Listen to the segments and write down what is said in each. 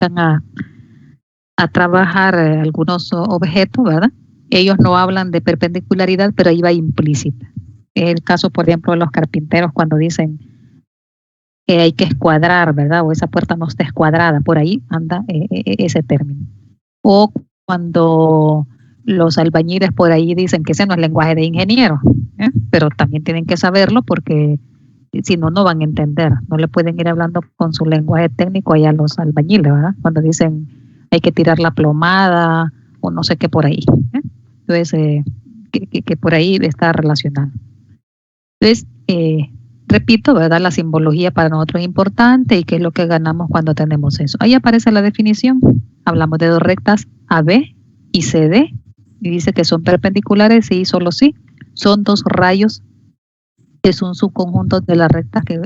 van a trabajar algunos objetos, ¿verdad? Ellos no hablan de perpendicularidad, pero ahí va implícita. Es el caso, por ejemplo, de los carpinteros cuando dicen que hay que escuadrar, ¿verdad? O esa puerta no está escuadrada, por ahí anda ese término. O cuando los albañiles por ahí dicen que ese no es lenguaje de ingeniero, pero también tienen que saberlo porque si no, no van a entender. No le pueden ir hablando con su lenguaje técnico allá a los albañiles, ¿verdad? Cuando dicen hay que tirar la plomada o no sé qué por ahí. Entonces, que por ahí está relacionado. Entonces, repito, ¿verdad? La simbología para nosotros es importante y qué es lo que ganamos cuando tenemos eso. Ahí aparece la definición. Hablamos de dos rectas AB y CD y dice que son perpendiculares sí y solo sí. Son dos rayos que son subconjuntos de la recta que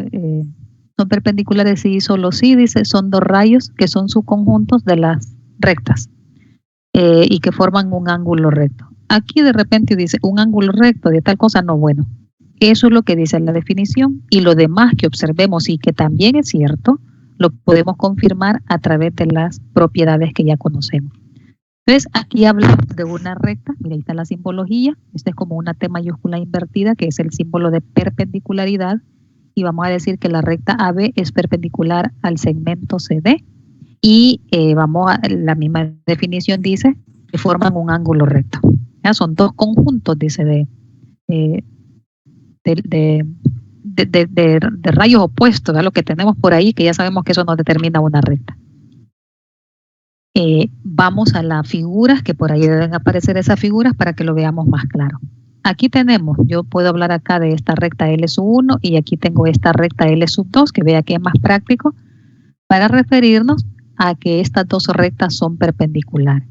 son perpendiculares sí y solo sí, dice, son dos rayos que son subconjuntos de las rectas y que forman un ángulo recto. Aquí de repente dice un ángulo recto de tal cosa, no, bueno, eso es lo que dice la definición y lo demás que observemos y que también es cierto, lo podemos confirmar a través de las propiedades que ya conocemos. Entonces, aquí hablamos de una recta, mira, ahí está la simbología, esta es como una T mayúscula invertida, que es el símbolo de perpendicularidad, y vamos a decir que la recta AB es perpendicular al segmento CD, y la misma definición dice que forman un ángulo recto. ¿Ya? Son dos conjuntos, dice, de rayos opuestos, ¿verdad? Lo que tenemos por ahí, que ya sabemos que eso nos determina una recta. Vamos a las figuras, que por ahí deben aparecer esas figuras para que lo veamos más claro. Aquí tenemos, yo puedo hablar acá de esta recta L sub 1 y aquí tengo esta recta L sub 2, que vea que es más práctico, para referirnos a que estas dos rectas son perpendiculares.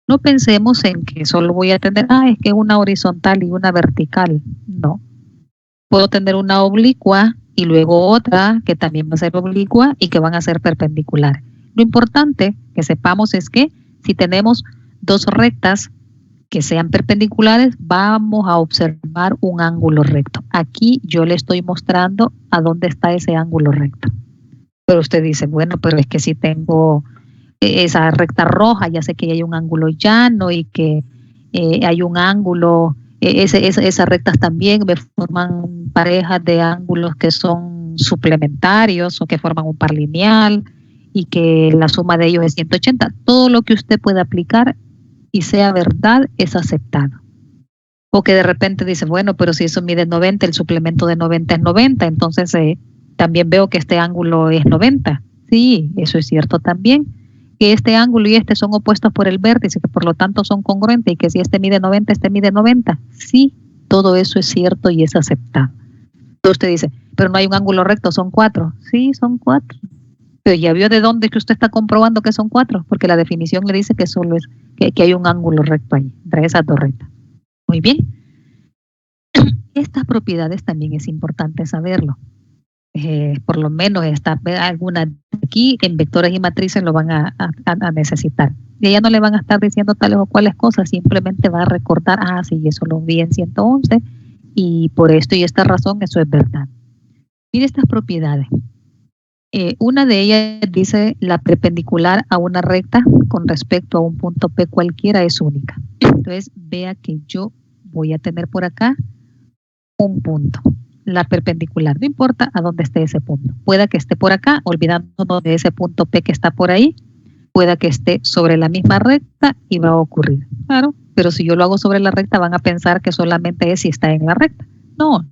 No pensemos en que solo voy a tener, es que una horizontal y una vertical. No. Puedo tener una oblicua y luego otra que también va a ser oblicua y que van a ser perpendiculares. Lo importante que sepamos es que si tenemos dos rectas que sean perpendiculares, vamos a observar un ángulo recto. Aquí yo le estoy mostrando a dónde está ese ángulo recto. Pero usted dice, bueno, pero es que si tengo esa recta roja, ya sé que hay un ángulo llano y que hay un ángulo, esas rectas también me forman parejas de ángulos que son suplementarios o que forman un par lineal y que la suma de ellos es 180. Todo lo que usted pueda aplicar y sea verdad es aceptado. O que de repente dice, bueno, pero si eso mide 90, el suplemento de 90 es 90, entonces también veo que este ángulo es 90. Sí, eso es cierto también. Que este ángulo y este son opuestos por el vértice, que por lo tanto son congruentes y que si este mide 90, este mide 90. Sí, todo eso es cierto y es aceptado. Entonces usted dice, pero no hay un ángulo recto, son 4. Sí, son 4. Pero ya vio de dónde que usted está comprobando que son 4, porque la definición le dice que solo es que hay un ángulo recto ahí, entre esas dos rectas. Muy bien. Estas propiedades también es importante saberlo. Por lo menos algunas aquí en vectores y matrices lo van a necesitar. Y ya no le van a estar diciendo tales o cuales cosas, simplemente va a recordar, sí, eso lo vi en 111 y por esto y esta razón eso es verdad. Mire estas propiedades. Una de ellas dice la perpendicular a una recta con respecto a un punto P cualquiera es única. Entonces vea que yo voy a tener por acá un punto, la perpendicular, no importa a dónde esté ese punto. Pueda que esté por acá, olvidándonos de ese punto P que está por ahí, pueda que esté sobre la misma recta y va a ocurrir. Claro, pero si yo lo hago sobre la recta van a pensar que solamente es si está en la recta. No,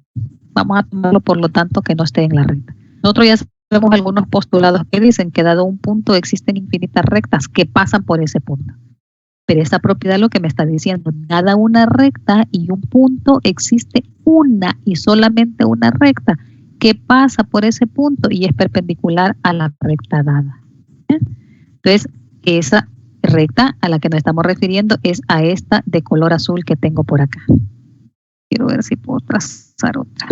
vamos a tomarlo por lo tanto que no esté en la recta. Nosotros ya sabemos algunos postulados que dicen que dado un punto existen infinitas rectas que pasan por ese punto. Pero esta propiedad lo que me está diciendo, dada una recta y un punto, existe una y solamente una recta que pasa por ese punto y es perpendicular a la recta dada. Entonces, esa recta a la que nos estamos refiriendo es a esta de color azul que tengo por acá. Quiero ver si puedo trazar otra.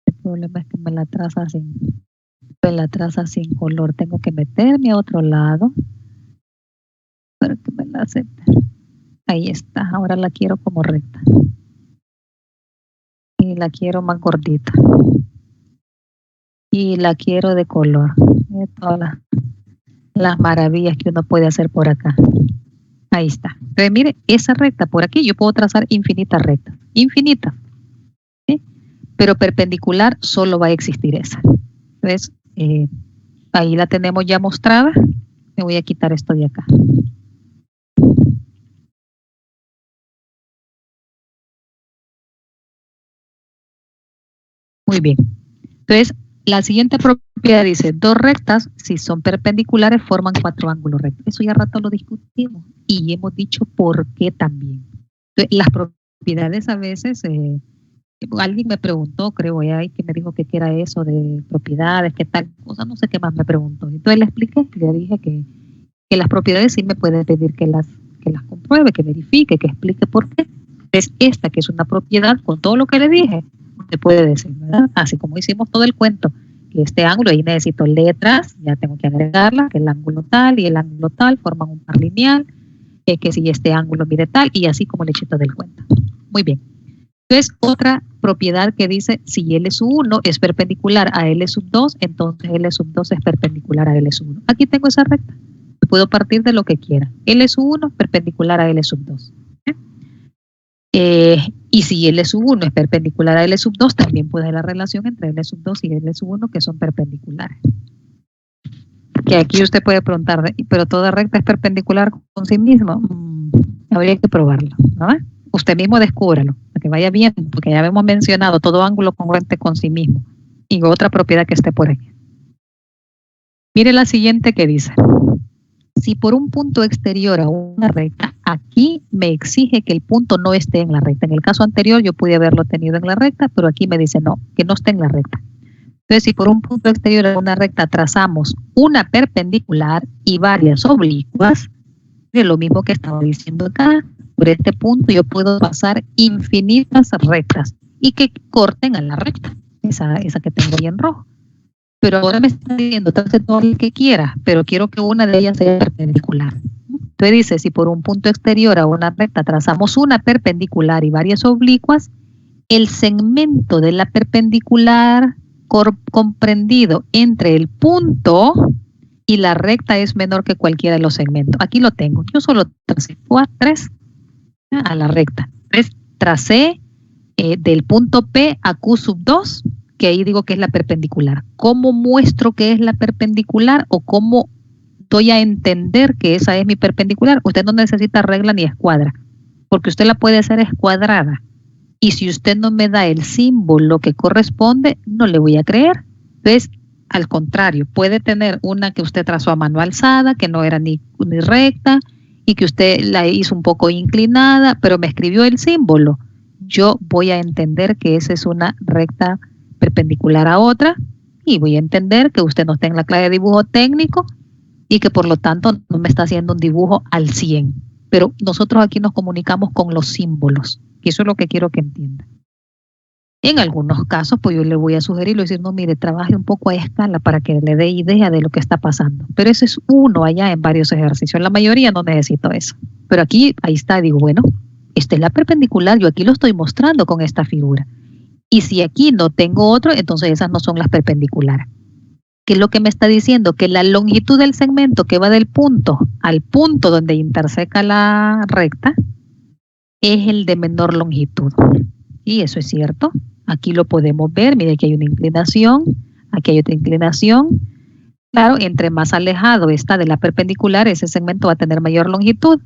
El problema es que me la traza sin color. Tengo que meterme a otro lado para que me la acepte. Ahí está. Ahora la quiero como recta. y la quiero más gordita. Y la quiero de color. Todas las maravillas que uno puede hacer por acá. Ahí está. Entonces, mire, esa recta por aquí, yo puedo trazar infinitas rectas. Infinitas. ¿Sí? Pero perpendicular solo va a existir esa. Entonces, ahí la tenemos ya mostrada. Me voy a quitar esto de acá. Muy bien. Entonces, la siguiente propiedad dice, dos rectas, si son perpendiculares, forman cuatro ángulos rectos. Eso ya rato lo discutimos y hemos dicho por qué también. Entonces, las propiedades a veces, alguien me preguntó, creo, que me dijo que qué era eso de propiedades, qué tal cosa, no sé qué más me preguntó. Entonces le expliqué, le dije que las propiedades sí me pueden pedir que las compruebe, que verifique, que explique por qué. Es esta que es una propiedad con todo lo que le dije, se puede decir, ¿verdad? Así como hicimos todo el cuento, que este ángulo, ahí necesito letras, ya tengo que agregarla, que el ángulo tal y el ángulo tal forman un par lineal, que si este ángulo mide tal, y así como le eché todo el cuento. Muy bien. Entonces, otra propiedad que dice, si L sub 1 es perpendicular a L sub 2, entonces L sub 2 es perpendicular a L sub 1. Aquí tengo esa recta. Puedo partir de lo que quiera. L sub 1 perpendicular a L sub 2. Y si L sub 1 es perpendicular a L sub 2, también puede haber la relación entre L sub 2 y L sub 1 que son perpendiculares. Que aquí usted puede preguntar, ¿pero toda recta es perpendicular con sí misma? Habría que probarlo, ¿no? Usted mismo descúbralo, para que vaya bien, porque ya hemos mencionado todo ángulo congruente con sí mismo. Y otra propiedad que esté por aquí. Mire la siguiente que dice. Si por un punto exterior a una recta, aquí me exige que el punto no esté en la recta. En el caso anterior yo pude haberlo tenido en la recta, pero aquí me dice no, que no esté en la recta. Entonces, si por un punto exterior a una recta trazamos una perpendicular y varias oblicuas, es lo mismo que estaba diciendo acá, por este punto yo puedo pasar infinitas rectas y que corten a la recta, esa que tengo ahí en rojo. Pero ahora me está diciendo, trace todo el que quiera, pero quiero que una de ellas sea perpendicular. Entonces dice, si por un punto exterior a una recta trazamos una perpendicular y varias oblicuas, el segmento de la perpendicular comprendido entre el punto y la recta es menor que cualquiera de los segmentos. Aquí lo tengo. Yo solo tracé 3 a la recta. Entonces tracé del punto P a Q sub 2, que ahí digo que es la perpendicular. ¿Cómo muestro que es la perpendicular o cómo doy a entender que esa es mi perpendicular? Usted no necesita regla ni escuadra, porque usted la puede hacer escuadrada. Y si usted no me da el símbolo que corresponde, no le voy a creer. Entonces, al contrario, puede tener una que usted trazó a mano alzada, que no era ni recta, y que usted la hizo un poco inclinada, pero me escribió el símbolo. Yo voy a entender que esa es una recta perpendicular a otra, y voy a entender que usted no está en la clase de dibujo técnico, y que por lo tanto no me está haciendo un dibujo al 100. Pero nosotros aquí nos comunicamos con los símbolos. Y eso es lo que quiero que entienda. En algunos casos, pues yo le voy a sugerir, decir, no, mire, trabaje un poco a escala para que le dé idea de lo que está pasando. Pero ese es uno allá en varios ejercicios. En la mayoría no necesito eso. Pero aquí, ahí está, digo, bueno, esta es la perpendicular, yo aquí lo estoy mostrando con esta figura. Y si aquí no tengo otro, entonces esas no son las perpendiculares. ¿Qué es lo que me está diciendo? Que la longitud del segmento que va del punto al punto donde interseca la recta es el de menor longitud. Y eso es cierto. Aquí lo podemos ver. Mire, aquí hay una inclinación, aquí hay otra inclinación. Claro, entre más alejado está de la perpendicular, ese segmento va a tener mayor longitud.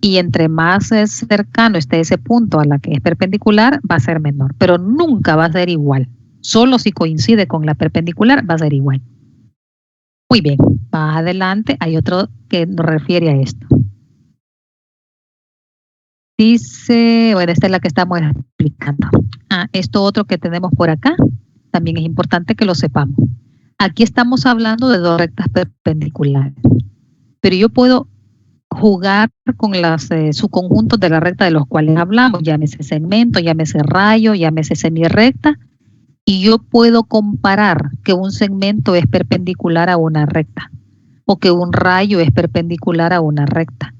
Y entre más cercano esté ese punto a la que es perpendicular, va a ser menor. Pero nunca va a ser igual. Solo si coincide con la perpendicular, va a ser igual. Muy bien, más adelante hay otro que nos refiere a esto. Dice, bueno, esta es la que estamos explicando. Esto otro que tenemos por acá, también es importante que lo sepamos. Aquí estamos hablando de dos rectas perpendiculares, pero yo puedo jugar con las subconjuntos de la recta de los cuales hablamos, llámese segmento, llámese rayo, llámese semirrecta, y yo puedo comparar que un segmento es perpendicular a una recta, o que un rayo es perpendicular a una recta,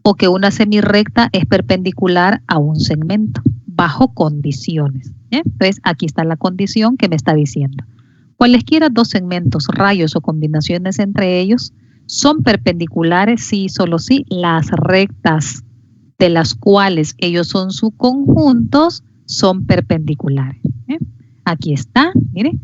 o que una semirrecta es perpendicular a un segmento. bajo condiciones. Entonces, aquí está la condición que me está diciendo. Cualesquiera dos segmentos, rayos o combinaciones entre ellos son perpendiculares si y solo si las rectas de las cuales ellos son subconjuntos son perpendiculares. Aquí está, mire,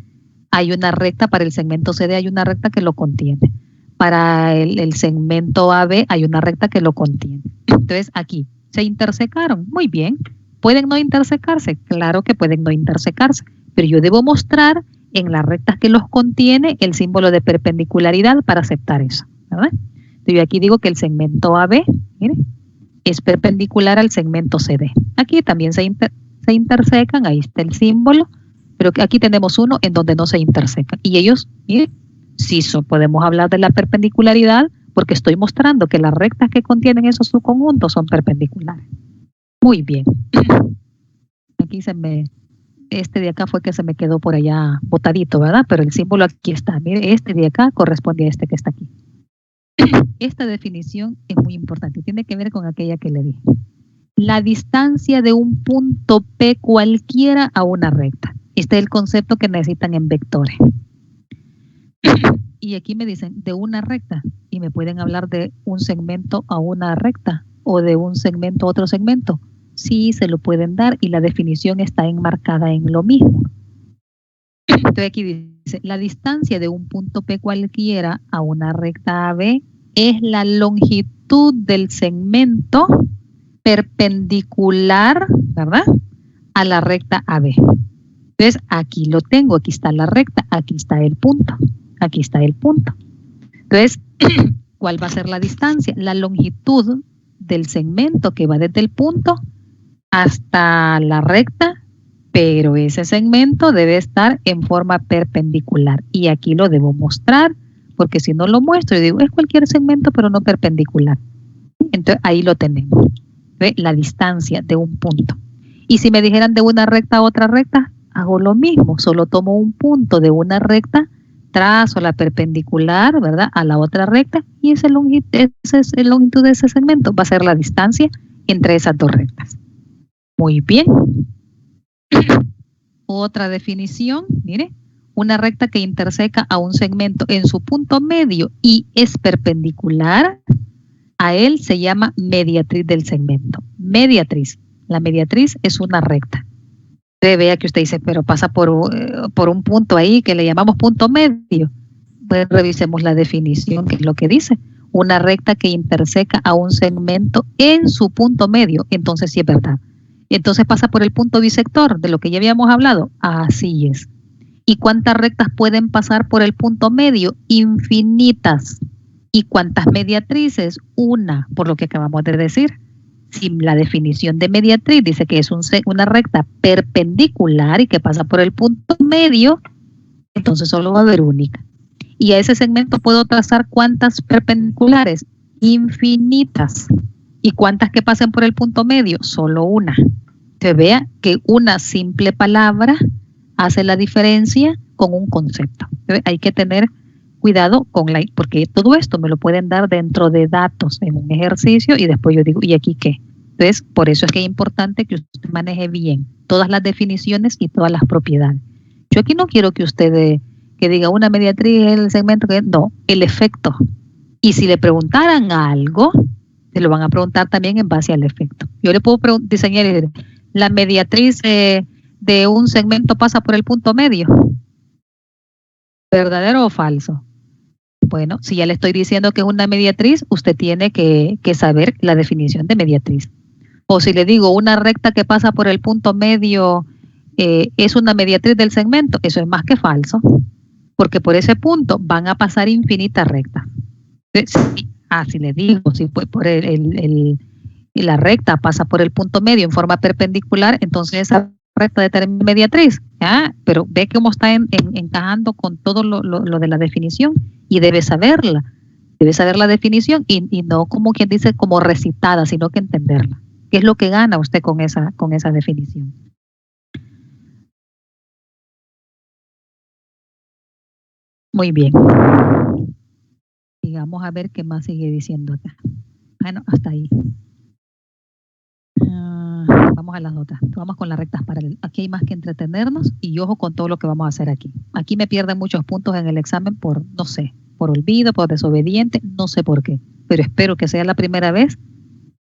hay una recta para el segmento CD, hay una recta que lo contiene. Para el segmento AB hay una recta que lo contiene. Entonces aquí se intersecaron, muy bien. ¿Pueden no intersecarse? Claro que pueden no intersecarse, pero yo debo mostrar en las rectas que los contiene el símbolo de perpendicularidad para aceptar eso, ¿verdad? Entonces yo aquí digo que el segmento AB, mire, es perpendicular al segmento CD. Aquí también se intersecan, ahí está el símbolo, pero aquí tenemos uno en donde no se intersecan. Y ellos, miren, sí podemos hablar de la perpendicularidad porque estoy mostrando que las rectas que contienen esos subconjuntos son perpendiculares. Muy bien. Aquí este de acá fue que se me quedó por allá botadito, ¿verdad? Pero el símbolo aquí está. Mire, este de acá corresponde a este que está aquí. Esta definición es muy importante y tiene que ver con aquella que le dije. La distancia de un punto P cualquiera a una recta. Este es el concepto que necesitan en vectores. Y aquí me dicen de una recta y me pueden hablar de un segmento a una recta o de un segmento a otro segmento. Sí, se lo pueden dar y la definición está enmarcada en lo mismo. Entonces aquí dice, la distancia de un punto P cualquiera a una recta AB es la longitud del segmento perpendicular, ¿verdad?, a la recta AB. Entonces aquí lo tengo, aquí está la recta, aquí está el punto, aquí está el punto. Entonces, ¿cuál va a ser la distancia? La longitud del segmento que va desde el punto hasta la recta, pero ese segmento debe estar en forma perpendicular. Y aquí lo debo mostrar, porque si no lo muestro, yo digo, es cualquier segmento, pero no perpendicular. Entonces, ahí lo tenemos. ¿Ve? La distancia de un punto. Y si me dijeran de una recta a otra recta, hago lo mismo. Solo tomo un punto de una recta, trazo la perpendicular, ¿verdad?, a la otra recta, y esa es la longitud de ese segmento. Va a ser la distancia entre esas dos rectas. Muy bien. Otra definición, mire, una recta que interseca a un segmento en su punto medio y es perpendicular a él se llama mediatriz del segmento. Mediatriz. La mediatriz es una recta. Usted vea que usted dice, pero pasa por un punto ahí que le llamamos punto medio. Pues revisemos la definición, que es lo que dice. Una recta que interseca a un segmento en su punto medio. Entonces sí es verdad. Entonces pasa por el punto bisector, de lo que ya habíamos hablado. Así es. ¿Y cuántas rectas pueden pasar por el punto medio? Infinitas. ¿Y cuántas mediatrices? Una, por lo que acabamos de decir. Si la definición de mediatriz dice que es una recta perpendicular y que pasa por el punto medio, entonces solo va a haber única. Y a ese segmento puedo trazar ¿cuántas perpendiculares? Infinitas. ¿Y cuántas que pasen por el punto medio? Solo una. Se vea que una simple palabra hace la diferencia con un concepto. Hay que tener cuidado porque todo esto me lo pueden dar dentro de datos en un ejercicio y después yo digo, ¿y aquí qué? Entonces, por eso es que es importante que usted maneje bien todas las definiciones y todas las propiedades. Yo aquí no quiero que usted que diga una mediatriz es el segmento que no, el efecto. Y si le preguntaran algo, se lo van a preguntar también en base al efecto. Yo le puedo diseñar y decir, la mediatriz de un segmento pasa por el punto medio. ¿Verdadero o falso? Bueno, si ya le estoy diciendo que es una mediatriz, usted tiene que saber la definición de mediatriz. O si le digo una recta que pasa por el punto medio es una mediatriz del segmento, eso es más que falso, porque por ese punto van a pasar infinitas rectas. Si le digo, si por la recta pasa por el punto medio en forma perpendicular, entonces esa recta determina mediatriz. Pero ve cómo está encajando con todo lo de la definición y debe saberla. Debe saber la definición y no como quien dice como recitada, sino que entenderla. ¿Qué es lo que gana usted con esa definición? Muy bien. Sigamos a ver qué más sigue diciendo acá. Bueno, hasta ahí. Vamos vamos a las notas. Vamos con las rectas paralelas. Aquí hay más que entretenernos y ojo con todo lo que vamos a hacer aquí. Aquí me pierden muchos puntos en el examen por, no sé, por olvido, por desobediente, no sé por qué. Pero espero que sea la primera vez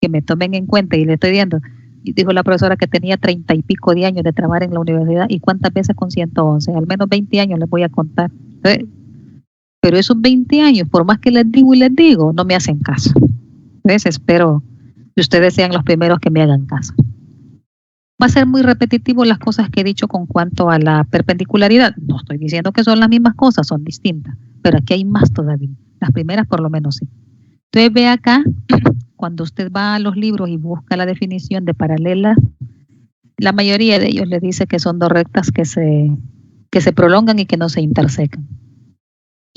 que me tomen en cuenta y le estoy viendo. Y dijo la profesora que tenía 30 y pico de años de trabajar en la universidad y cuántas veces con 111. Al menos 20 años les voy a contar. Pero esos 20 años, por más que les digo y les digo, no me hacen caso. Entonces espero que ustedes sean los primeros que me hagan caso. Va a ser muy repetitivo las cosas que he dicho con cuanto a la perpendicularidad. No estoy diciendo que son las mismas cosas, son distintas, pero aquí hay más todavía. Las primeras por lo menos sí. Entonces ve acá, cuando usted va a los libros y busca la definición de paralela, la mayoría de ellos le dice que son dos rectas que se prolongan y que no se intersecan.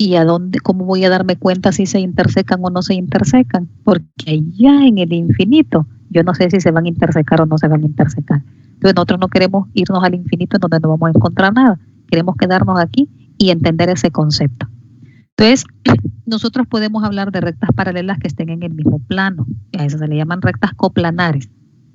¿Y a dónde, cómo voy a darme cuenta si se intersecan o no se intersecan? Porque allá en el infinito, yo no sé si se van a intersecar o no se van a intersecar. Entonces nosotros no queremos irnos al infinito en donde no vamos a encontrar nada. Queremos quedarnos aquí y entender ese concepto. Entonces, nosotros podemos hablar de rectas paralelas que estén en el mismo plano. A eso se le llaman rectas coplanares,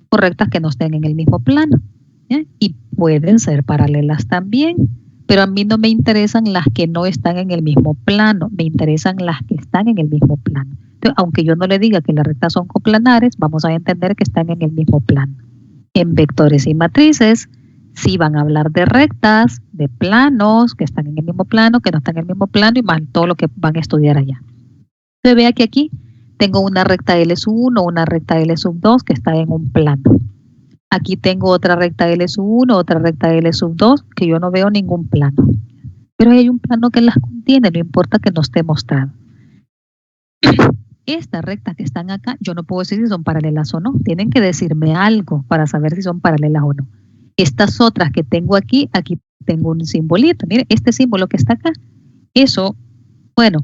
o rectas que no estén en el mismo plano. ¿Ya? Y pueden ser paralelas también, pero a mí no me interesan las que no están en el mismo plano, me interesan las que están en el mismo plano. Entonces, aunque yo no le diga que las rectas son coplanares, vamos a entender que están en el mismo plano. En vectores y matrices, sí van a hablar de rectas, de planos, que están en el mismo plano, que no están en el mismo plano, y más todo lo que van a estudiar allá. Entonces vea que aquí tengo una recta L sub 1, una recta L sub 2 que está en un plano. Aquí tengo otra recta L sub 1, otra recta L sub 2, que yo no veo ningún plano. Pero hay un plano que las contiene, no importa que no esté mostrado. Estas rectas que están acá, yo no puedo decir si son paralelas o no. Tienen que decirme algo para saber si son paralelas o no. Estas otras que tengo aquí, aquí tengo un simbolito. Mire, este símbolo que está acá, eso, bueno,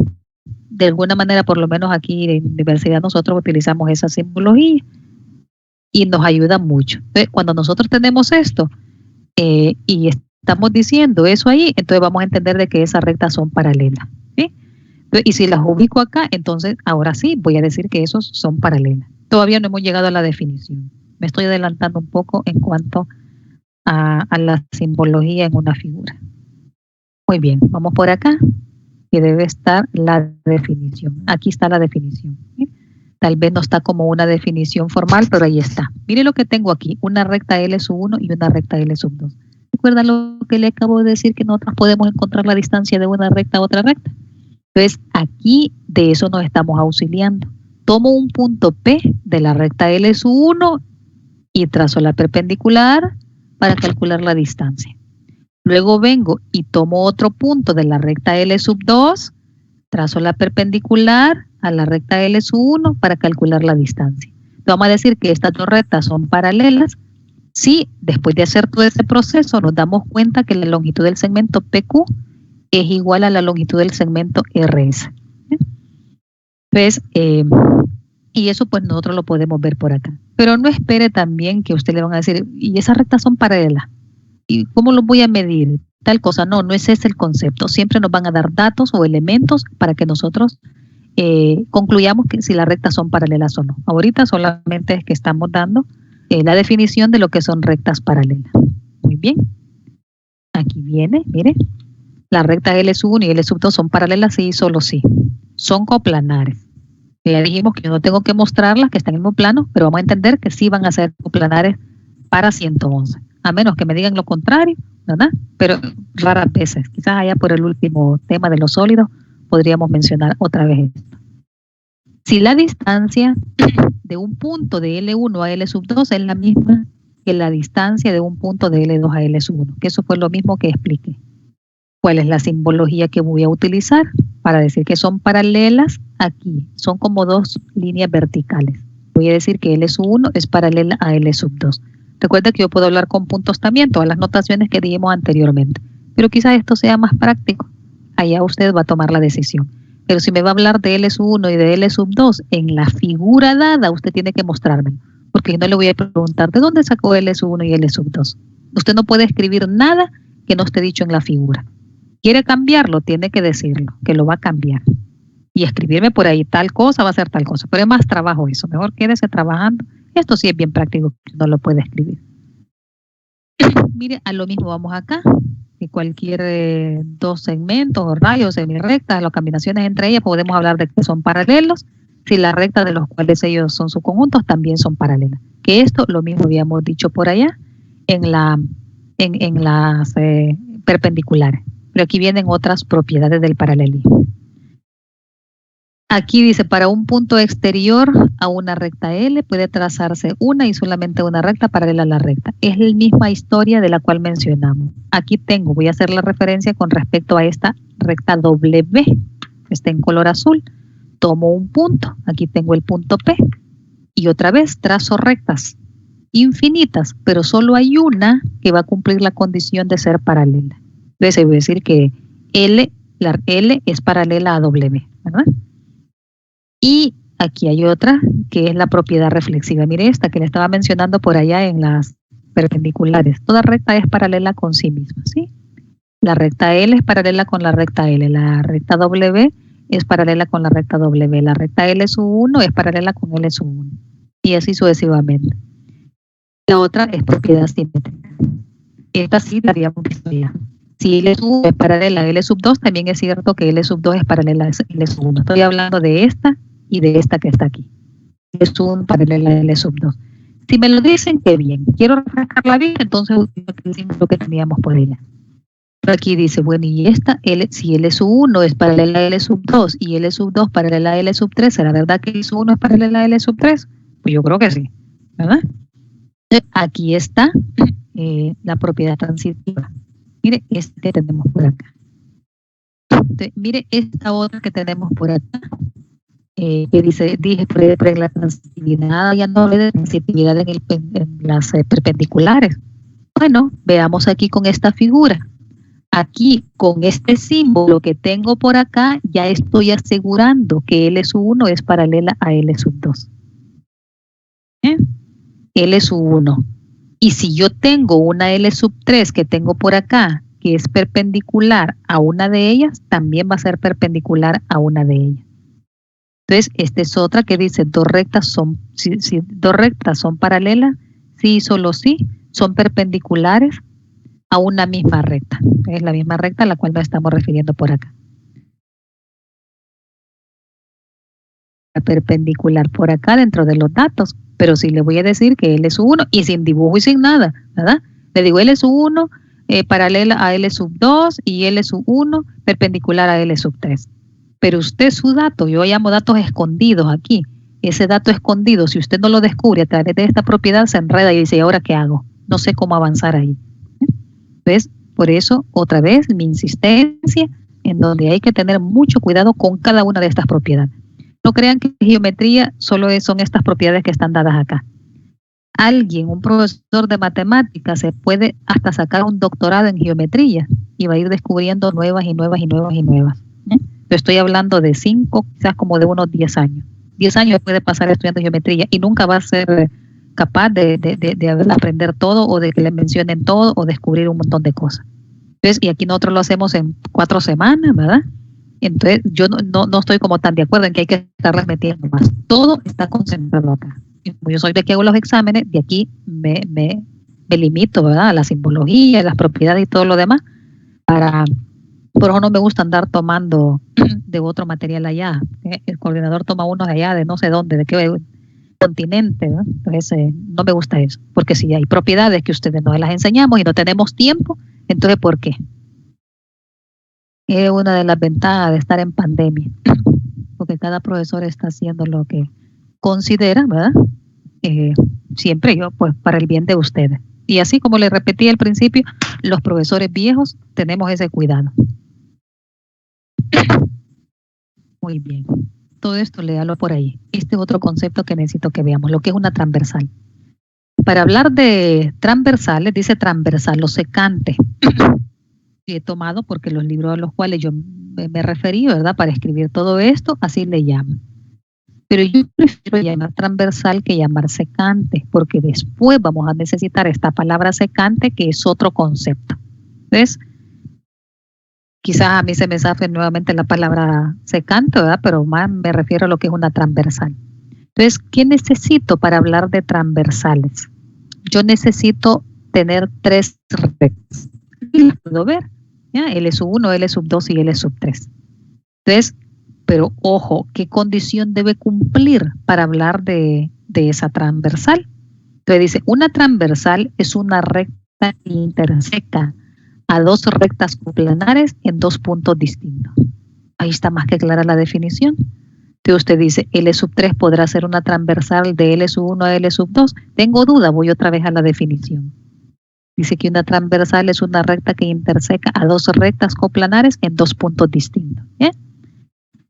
de alguna manera, por lo menos aquí en la universidad nosotros utilizamos esa simbología y nos ayuda mucho. Entonces, cuando nosotros tenemos esto y estamos diciendo eso ahí, entonces vamos a entender de que esas rectas son paralelas. ¿Sí? Entonces, y si las ubico acá, entonces ahora sí voy a decir que esos son paralelas. Todavía no hemos llegado a la definición. Me estoy adelantando un poco en cuanto a la simbología en una figura. Muy bien, vamos por acá, que debe estar la definición. Aquí está la definición. ¿Sí? Tal vez no está como una definición formal, pero ahí está. Mire lo que tengo aquí, una recta L sub 1 y una recta L sub 2. ¿Recuerdan lo que le acabo de decir, que nosotros podemos encontrar la distancia de una recta a otra recta? Entonces, aquí de eso nos estamos auxiliando. Tomo un punto P de la recta L sub 1 y trazo la perpendicular para calcular la distancia. Luego vengo y tomo otro punto de la recta L sub 2, trazo la perpendicular a la recta L sub 1 para calcular la distancia. Entonces, vamos a decir que estas dos rectas son paralelas si después de hacer todo ese proceso nos damos cuenta que la longitud del segmento PQ es igual a la longitud del segmento RS. Entonces, y eso pues nosotros lo podemos ver por acá. Pero no espere también que usted le van a decir, y esas rectas son paralelas. ¿Y cómo los voy a medir? Tal cosa. No, no es ese el concepto. Siempre nos van a dar datos o elementos para que nosotros concluyamos que si las rectas son paralelas o no. Ahorita solamente es que estamos dando la definición de lo que son rectas paralelas. Muy bien. Aquí viene, mire. Las rectas L sub 1 y L sub 2 son paralelas sí y solo sí. Son coplanares. Ya dijimos que yo no tengo que mostrarlas, que están en el mismo plano, pero vamos a entender que sí van a ser coplanares para 111. A menos que me digan lo contrario, ¿verdad? Pero raras veces. Quizás allá por el último tema de los sólidos podríamos mencionar otra vez esto. Si la distancia de un punto de L1 a L sub 2 es la misma que la distancia de un punto de L2 a L sub 1, que eso fue lo mismo que expliqué. ¿Cuál es la simbología que voy a utilizar para decir que son paralelas? Aquí son como dos líneas verticales. Voy a decir que L sub 1 es paralela a L sub 2. Recuerda que yo puedo hablar con puntos también, todas las notaciones que dijimos anteriormente, pero quizás esto sea más práctico. Allá usted va a tomar la decisión. Pero si me va a hablar de L sub 1 y de L sub 2 en la figura dada, usted tiene que mostrármelo, porque no le voy a preguntar de dónde sacó L sub 1 y L sub 2. Usted no puede escribir nada que no esté dicho en la figura. ¿Quiere cambiarlo? Tiene que decirlo, que lo va a cambiar. Y escribirme por ahí tal cosa va a ser tal cosa. Pero es más trabajo eso. Mejor quédese trabajando. Esto sí es bien práctico, no lo puede escribir. Mire, a lo mismo vamos acá. Y cualquier dos segmentos o rayos semirrectas, las combinaciones entre ellas, podemos hablar de que son paralelos, si las rectas de los cuales ellos son subconjuntos también son paralelas. Que esto lo mismo habíamos dicho por allá en las perpendiculares. Pero aquí vienen otras propiedades del paralelismo. Aquí dice, para un punto exterior a una recta L puede trazarse una y solamente una recta paralela a la recta. Es la misma historia de la cual mencionamos. Aquí tengo, voy a hacer la referencia con respecto a esta recta W, que está en color azul. Tomo un punto, aquí tengo el punto P, y otra vez trazo rectas infinitas, pero solo hay una que va a cumplir la condición de ser paralela. Entonces voy a decir que la L es paralela a W, ¿verdad? Y aquí hay otra que es la propiedad reflexiva. Mire esta que le estaba mencionando por allá en las perpendiculares. Toda recta es paralela con sí misma, ¿sí? La recta L es paralela con la recta L. La recta W es paralela con la recta W. La recta L sub 1 es paralela con L sub 1. Y así sucesivamente. La otra es propiedad simétrica. Esta sí la habíamos visto ya. Si L sub 1 es paralela a L sub 2, también es cierto que L sub 2 es paralela a L sub 1. Estoy hablando de esta y de esta que está aquí. L sub 1 paralela a L sub 2. Si me lo dicen, qué bien. Quiero refrescar la vida, entonces utilizamos lo que teníamos por ella. Pero aquí dice, bueno, y esta, si L sub 1 es paralela a L sub 2 y L sub 2 paralela a L sub 3, ¿será verdad que L sub 1 es paralela a L sub 3? Pues yo creo que sí, ¿verdad? Aquí está la propiedad transitiva. Mire, este que tenemos por acá. Entonces, mire esta otra que tenemos por acá, que dije por la transitividad, ya no hablé de transitividad en las perpendiculares. Bueno, veamos aquí con esta figura. Aquí, con este símbolo que tengo por acá, ya estoy asegurando que L sub 1 es paralela a L sub 2. L sub 1. Y si yo tengo una L sub 3 que tengo por acá, que es perpendicular a una de ellas, también va a ser perpendicular a una de ellas. Entonces, esta es otra que dice, dos rectas son paralelas, sí y solo sí, son perpendiculares a una misma recta. Es la misma recta a la cual nos estamos refiriendo por acá. La perpendicular por acá dentro de los datos, pero sí le voy a decir que L sub 1 y sin dibujo y sin nada, ¿verdad? Le digo L sub 1 paralela a L sub 2 y L sub 1 perpendicular a L sub 3. Pero usted su dato, yo llamo datos escondidos aquí, ese dato escondido, si usted no lo descubre a través de esta propiedad, se enreda y dice, ¿y ahora qué hago? No sé cómo avanzar ahí. Entonces, por eso, otra vez, mi insistencia en donde hay que tener mucho cuidado con cada una de estas propiedades. No crean que geometría solo son estas propiedades que están dadas acá. Alguien, un profesor de matemáticas, se puede hasta sacar un doctorado en geometría y va a ir descubriendo nuevas y nuevas y nuevas y nuevas. Yo estoy hablando de 5, quizás como de unos 10 años. 10 años puede pasar estudiando geometría y nunca va a ser capaz de aprender todo o de que le mencionen todo o descubrir un montón de cosas. Entonces, y aquí nosotros lo hacemos en 4 semanas, ¿verdad? Entonces, yo no estoy como tan de acuerdo en que hay que estarles metiendo más. Todo está concentrado acá. Como yo soy de que hago los exámenes, de aquí me limito, ¿verdad? A la simbología, las propiedades y todo lo demás. Por eso no me gusta andar tomando de otro material allá. El coordinador toma uno de allá, de no sé dónde, de qué continente, ¿no? Entonces, no me gusta eso. Porque si hay propiedades que ustedes no las enseñamos y no tenemos tiempo, entonces, ¿por qué? Es una de las ventajas de estar en pandemia, porque cada profesor está haciendo lo que considera, ¿verdad? Siempre yo, pues, para el bien de ustedes. Y así como les repetí al principio, los profesores viejos tenemos ese cuidado. Muy bien. Todo esto léalo por ahí. Este es otro concepto que necesito que veamos, lo que es una transversal. Para hablar de transversales, dice transversal, los secantes. He tomado porque los libros a los cuales yo me referí, ¿verdad? Para escribir todo esto, así le llaman. Pero yo prefiero llamar transversal que llamar secante, porque después vamos a necesitar esta palabra secante, que es otro concepto. ¿Ves? Quizás a mí se me zafe nuevamente la palabra secante, ¿verdad? Pero más me refiero a lo que es una transversal. Entonces, ¿qué necesito para hablar de transversales? Yo necesito tener tres rectas. Y las puedo ver, ¿ya? L sub 1, L sub 2 y L sub 3. Entonces, pero ojo, ¿qué condición debe cumplir para hablar de esa transversal? Entonces dice, una transversal es una recta que interseca a dos rectas coplanares en dos puntos distintos. Ahí está más que clara la definición. Entonces usted dice, L sub 3 podrá ser una transversal de L sub 1 a L sub 2. Tengo duda, voy otra vez a la definición. Dice que una transversal es una recta que interseca a dos rectas coplanares en dos puntos distintos. ¿Eh?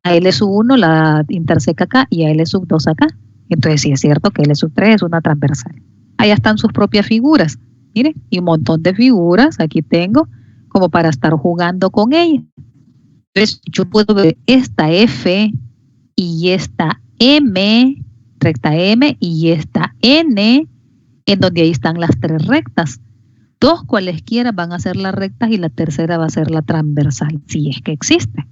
A L sub 1 la interseca acá y a L sub 2 acá. Entonces sí es cierto que L sub 3 es una transversal. Allá están sus propias figuras. Miren, y un montón de figuras aquí tengo como para estar jugando con ellas. Entonces yo puedo ver esta F y esta M, recta M, y esta N, en donde ahí están las tres rectas. Dos cualesquiera van a ser las rectas y la tercera va a ser la transversal, si es que existe.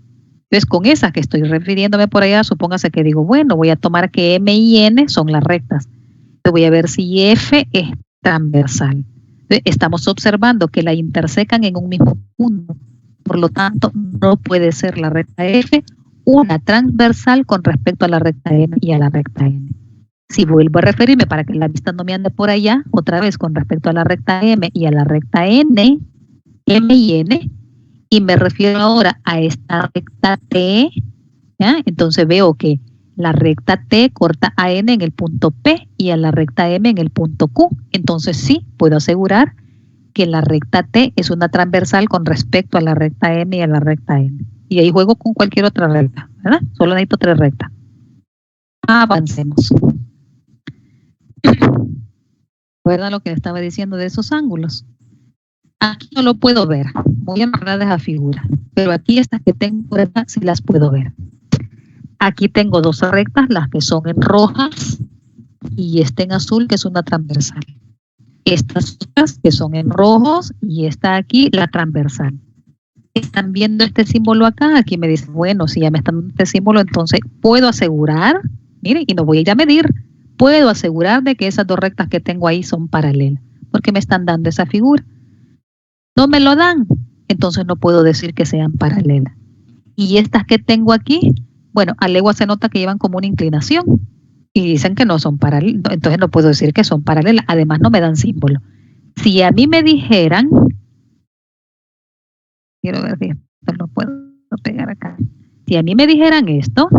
Entonces, con esa que estoy refiriéndome por allá, supóngase que digo, bueno, voy a tomar que M y N son las rectas. Entonces voy a ver si F es transversal. Entonces, estamos observando que la intersecan en un mismo punto. Por lo tanto, no puede ser la recta F una transversal con respecto a la recta M y a la recta N. Si vuelvo a referirme para que la vista no me ande por allá, otra vez con respecto a la recta M y a la recta N, M y N, y me refiero ahora a esta recta T, ¿ya? Entonces veo que la recta T corta a N en el punto P y a la recta M en el punto Q. Entonces sí, puedo asegurar que la recta T es una transversal con respecto a la recta M y a la recta N. Y ahí juego con cualquier otra recta, ¿verdad? Solo necesito tres rectas. Avancemos. ¿Recuerdan lo que estaba diciendo de esos ángulos? Aquí no lo puedo ver, muy amarrada esa figura, pero aquí estas que tengo por acá sí las puedo ver. Aquí tengo dos rectas, las que son en rojas y esta en azul, que es una transversal. Estas otras que son en rojos y esta aquí, la transversal. Están viendo este símbolo acá, aquí me dicen, bueno, si ya me están dando este símbolo, entonces puedo asegurar, miren, y no voy a ir a medir, puedo asegurar de que esas dos rectas que tengo ahí son paralelas, porque me están dando esa figura. No me lo dan, entonces no puedo decir que sean paralelas. Y estas que tengo aquí, bueno, a legua se nota que llevan como una inclinación y dicen que no son paralelas, entonces no puedo decir que son paralelas, además no me dan símbolo. Si a mí me dijeran, quiero ver si esto lo puedo pegar acá, si a mí me dijeran esto,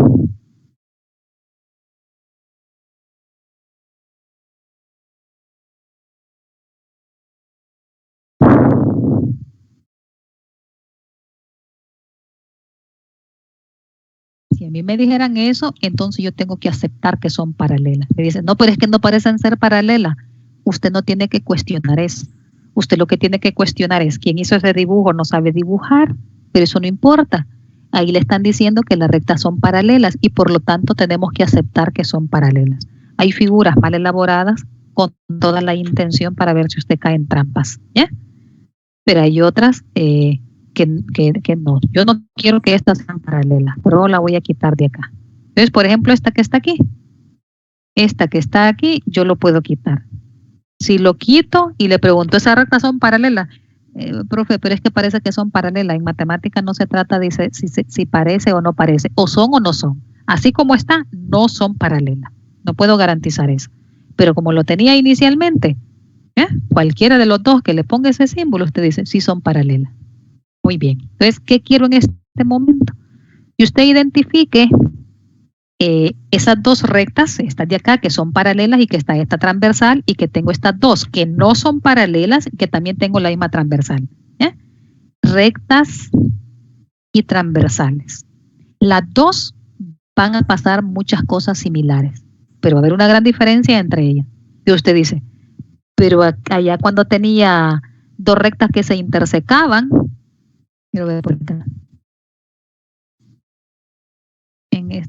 si a mí me dijeran eso, entonces yo tengo que aceptar que son paralelas. Me dicen, no, pero es que no parecen ser paralelas. Usted no tiene que cuestionar eso. Usted lo que tiene que cuestionar es quién hizo ese dibujo, no sabe dibujar, pero eso no importa. Ahí le están diciendo que las rectas son paralelas y por lo tanto tenemos que aceptar que son paralelas. Hay figuras mal elaboradas con toda la intención para ver si usted cae en trampas, ¿ya? Pero hay otras que no. Yo no quiero que estas sean paralelas, pero la voy a quitar de acá. Entonces, por ejemplo, esta que está aquí, yo lo puedo quitar. Si lo quito y le pregunto, ¿esas rectas son paralelas? Profe, pero es que parece que son paralelas. En matemática no se trata de si parece o no parece, o son o no son. Así como está, no son paralelas. No puedo garantizar eso. Pero como lo tenía inicialmente, cualquiera de los dos que le ponga ese símbolo, usted dice, sí son paralelas. Muy bien. Entonces, ¿qué quiero en este momento? Que usted identifique esas dos rectas, estas de acá, que son paralelas y que está esta transversal, y que tengo estas dos que no son paralelas y que también tengo la misma transversal. Rectas y transversales. Las dos van a pasar muchas cosas similares, pero va a haber una gran diferencia entre ellas. Y usted dice, pero allá cuando tenía dos rectas que se intersecaban, quiero ver por acá.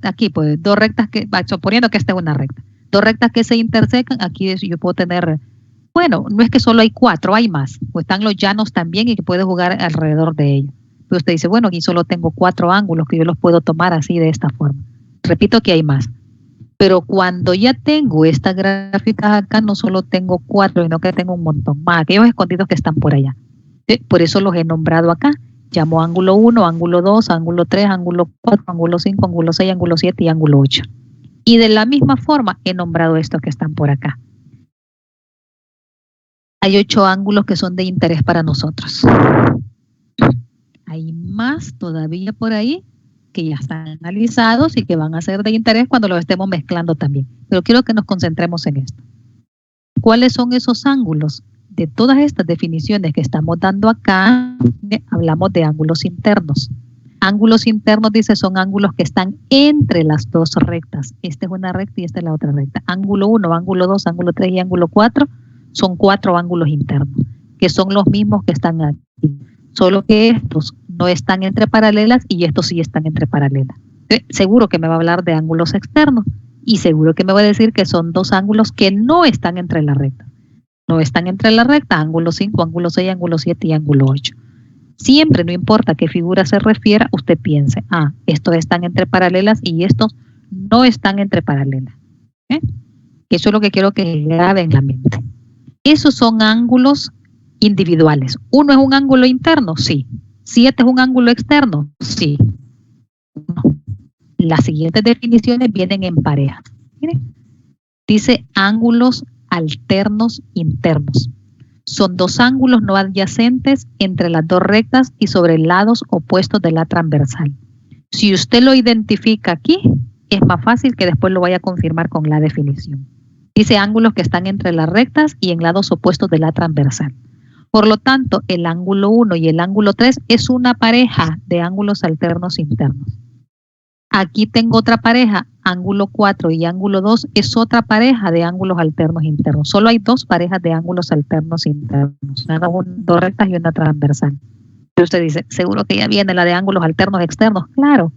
Aquí, pues, dos rectas que, suponiendo que esta es una recta, dos rectas que se intersecan, aquí yo puedo tener, bueno, no es que solo hay cuatro, hay más, pues están los llanos también y que puede jugar alrededor de ellos. Pero usted dice, bueno, aquí solo tengo cuatro ángulos que yo los puedo tomar así de esta forma. Repito que hay más. Pero cuando ya tengo estas gráficas acá, no solo tengo 4, sino que tengo un montón más, aquellos escondidos que están por allá. Por eso los he nombrado acá. Llamo ángulo 1, ángulo 2, ángulo 3, ángulo 4, ángulo 5, ángulo 6, ángulo 7 y ángulo 8. Y de la misma forma he nombrado estos que están por acá. Hay 8 ángulos que son de interés para nosotros. Hay más todavía por ahí que ya están analizados y que van a ser de interés cuando los estemos mezclando también. Pero quiero que nos concentremos en esto. ¿Cuáles son esos ángulos? De todas estas definiciones que estamos dando acá, hablamos de ángulos internos. Ángulos internos, dice, son ángulos que están entre las dos rectas. Esta es una recta y esta es la otra recta. Ángulo 1, ángulo 2, ángulo 3 y ángulo 4 son 4 ángulos internos, que son los mismos que están aquí. Solo que estos no están entre paralelas y estos sí están entre paralelas. Seguro que me va a hablar de ángulos externos y seguro que me va a decir que son 2 ángulos que no están entre la recta. No están entre la recta, ángulo 5, ángulo 6, ángulo 7 y ángulo 8. Siempre, no importa qué figura se refiera, usted piense, estos están entre paralelas y estos no están entre paralelas. Eso es lo que quiero que grabe en la mente. Esos son ángulos individuales. ¿Uno es un ángulo interno? Sí. ¿7 es un ángulo externo? Sí. No. Las siguientes definiciones vienen en pareja. Miren. Dice ángulos alternos internos. Son 2 ángulos no adyacentes entre las 2 rectas y sobre lados opuestos de la transversal. Si usted lo identifica aquí, es más fácil que después lo vaya a confirmar con la definición. Dice ángulos que están entre las rectas y en lados opuestos de la transversal. Por lo tanto, el ángulo 1 y el ángulo 3 es una pareja de ángulos alternos internos. Aquí tengo otra pareja, ángulo 4 y ángulo 2 es otra pareja de ángulos alternos internos. Solo hay 2 parejas de ángulos alternos internos, 2 rectas y una transversal. Y usted dice, seguro que ya viene la de ángulos alternos externos. Claro.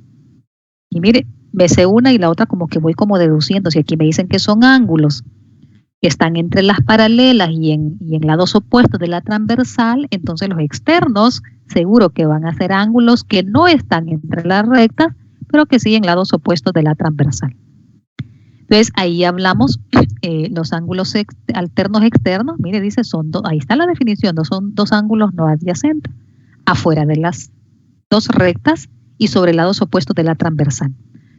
Y mire, me sé una y la otra como que voy como deduciendo. Si aquí me dicen que son ángulos que están entre las paralelas y en lados opuestos de la transversal, entonces los externos seguro que van a ser ángulos que no están entre las rectas, pero que sí en lados opuestos de la transversal. Entonces ahí hablamos los ángulos alternos externos, mire, dice, ahí está la definición, son 2 ángulos no adyacentes, afuera de las 2 rectas y sobre lados opuestos de la transversal.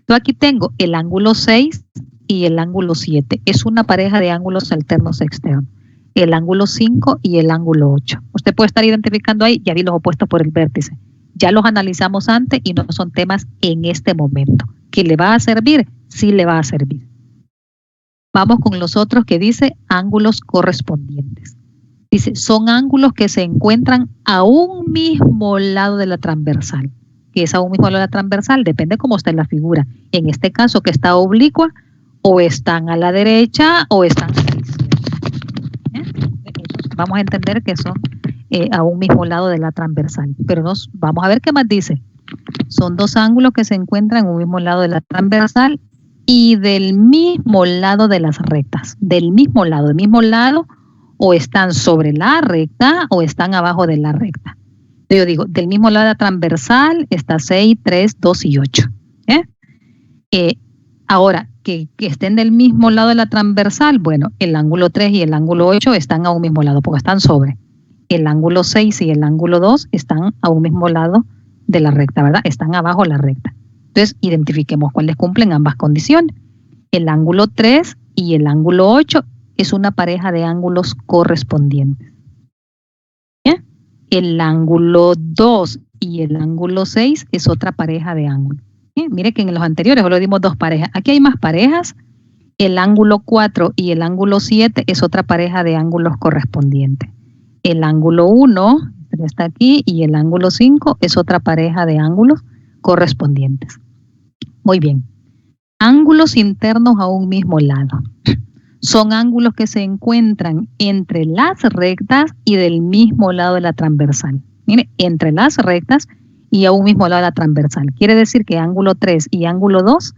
Yo aquí tengo el ángulo 6 y el ángulo 7, es una pareja de ángulos alternos externos. El ángulo 5 y el ángulo 8. Usted puede estar identificando ahí, ya vi los opuestos por el vértice. Ya los analizamos antes y no son temas en este momento. ¿Que le va a servir? Sí le va a servir. Vamos con los otros que dice ángulos correspondientes. Dice, son ángulos que se encuentran a un mismo lado de la transversal. ¿Qué es a un mismo lado de la transversal? Depende cómo está en la figura. En este caso que está oblicua, o están a la derecha o están a la izquierda. Vamos a entender que son a un mismo lado de la transversal. Pero vamos a ver qué más dice. Son 2 ángulos que se encuentran en un mismo lado de la transversal y del mismo lado de las rectas. Del mismo lado, o están sobre la recta o están abajo de la recta. Yo digo, del mismo lado de la transversal está 6, 3, 2 y 8. Ahora, que estén del mismo lado de la transversal, bueno, el ángulo 3 y el ángulo 8 están a un mismo lado porque están sobre. El ángulo 6 y el ángulo 2 están a un mismo lado de la recta, ¿verdad? Están abajo de la recta. Entonces, identifiquemos cuáles cumplen ambas condiciones. El ángulo 3 y el ángulo 8 es una pareja de ángulos correspondientes. ¿Bien? El ángulo 2 y el ángulo 6 es otra pareja de ángulos. Mire que en los anteriores solo dimos 2 parejas. Aquí hay más parejas. El ángulo 4 y el ángulo 7 es otra pareja de ángulos correspondientes. El ángulo 1, que está aquí, y el ángulo 5 es otra pareja de ángulos correspondientes. Muy bien. Ángulos internos a un mismo lado. Son ángulos que se encuentran entre las rectas y del mismo lado de la transversal. Mire, entre las rectas y a un mismo lado de la transversal. Quiere decir que ángulo 3 y ángulo 2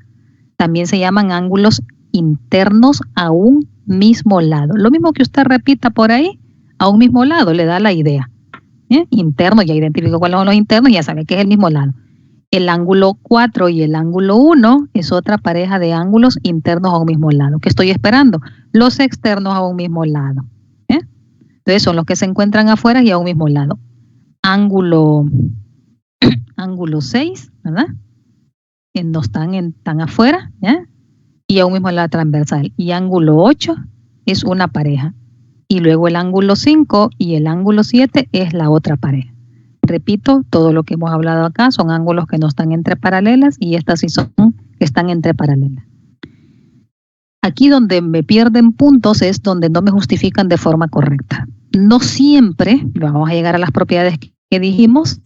también se llaman ángulos internos a un mismo lado. Lo mismo que usted repita por ahí, a un mismo lado, le da la idea. Interno, ya identificó cuáles son los internos, ya sabe que es el mismo lado. El ángulo 4 y el ángulo 1 es otra pareja de ángulos internos a un mismo lado. ¿Qué estoy esperando? Los externos a un mismo lado. Entonces son los que se encuentran afuera y a un mismo lado. Ángulo 6, ¿verdad? No están afuera, ¿ya? Y a un mismo lado transversal. Y ángulo 8 es una pareja. Y luego el ángulo 5 y el ángulo 7 es la otra pareja. Repito, todo lo que hemos hablado acá son ángulos que no están entre paralelas y estas sí son que están entre paralelas. Aquí donde me pierden puntos es donde no me justifican de forma correcta. No siempre, vamos a llegar a las propiedades que dijimos,